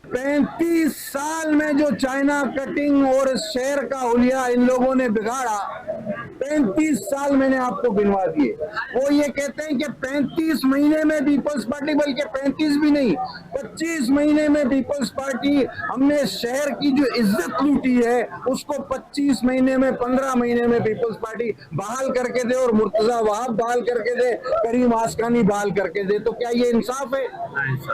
35 साल में जो चाइना कटिंग और शेर का हुलिया इन लोगों ने बिगाड़ा, 35 साल मैंने आपको गिनवा दिए। वो ये कहते हैं कि 35 महीने में पीपल्स पार्टी, बल्कि 35 भी नहीं, 25 महीने में पीपल्स पार्टी हमने शहर की जो इज्जत लूटी है उसको 25 महीने में, 15 महीने में पीपल्स पार्टी बहाल करके दे, और मुर्तजा वहाब बहाल करके दे, करीम आसकानी बहाल करके दे। तो क्या ये इंसाफ है?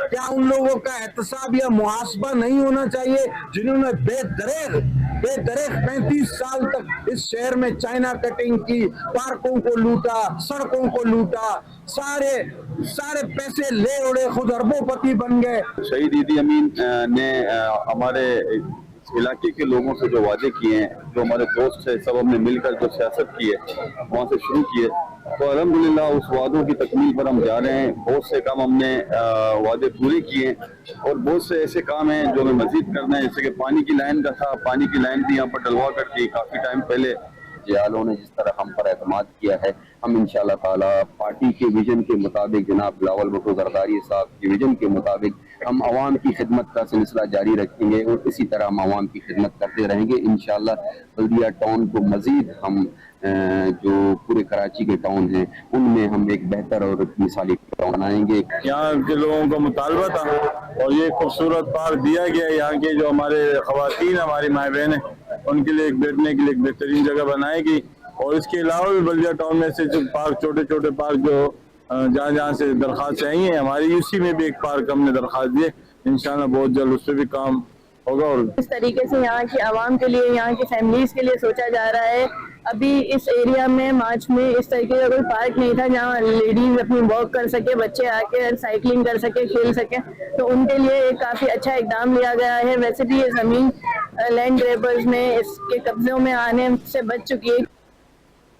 क्या उन लोगों का एहतसाब या मुहासबा नहीं होना चाहिए जिन्होंने बेदरेग 35 साल तक इस शहर में चाइना कटिंग की, पार्कों को लूटा, सड़कों को लूटा, सारे पैसे ले उड़े, खुद अरबोपति बन गए। शहीद ईदी अमीन ने हमारे इलाके के लोगों से जो वादे किए हैं, जो हमारे दोस्त है, सब हमने मिलकर जो सियासत की है वहाँ से शुरू किए, तो अल्हम्दुलिल्लाह उस वादों की तकमील पर हम जा रहे हैं। बहुत से काम हमने वादे पूरे किए और बहुत से ऐसे काम हैं जो हमें मजीद करना है। जैसे कि पानी की लाइन का था, पानी की लाइन भी यहाँ पर डलवा करके काफ़ी टाइम पहले जियालों ने जिस तरह हम पर एतमाद किया है, हम इंशाअल्लाह ताला पार्टी के विजन के मुताबिक, जनाब बिलावल भुट्टो जरदारी साहब के विजन के मुताबिक हम आवाम की खिदमत का सिलसिला जारी रखेंगे और इसी तरह हम आवाम की खिदमत करते रहेंगे। इंशाअल्लाह बल्दिया टाउन को मजीद हम जो पूरे कराची के टाउन हैं उनमें हम एक बेहतर और मिसाली टाउन बनाएंगे। यहाँ के लोगों का मुतालबा था और ये खूबसूरत पार्क दिया गया। यहाँ के जो हमारे खवातीन, हमारी माँ बहन है, उनके लिए एक बैठने के लिए एक बेहतरीन जगह बनाएगी। और इसके अलावा भी बल्दिया टाउन में से जो पार्क, छोटे छोटे पार्क जो जहाँ जहाँ से दरख्वास्त चाहिए, हमारी यूसी में भी एक पार्क हमने दरख्वास्त दिए, इंशाल्लाह बहुत जल्द उस पर भी काम होगा। और इस तरीके से यहाँ की आवाम के लिए, यहाँ की फैमिलीज के लिए सोचा जा रहा है। अभी इस एरिया में मार्च में इस तरीके का कोई पार्क नहीं था जहाँ लेडीज अपनी वॉक कर सके, बच्चे आके साइकिलिंग कर सके, खेल सके, तो उनके लिए एक काफ़ी अच्छा इकदाम लिया गया है। वैसे भी ये ज़मीन लैंड ग्रेबर्स में इसके कब्जों में आने से बच चुकी है।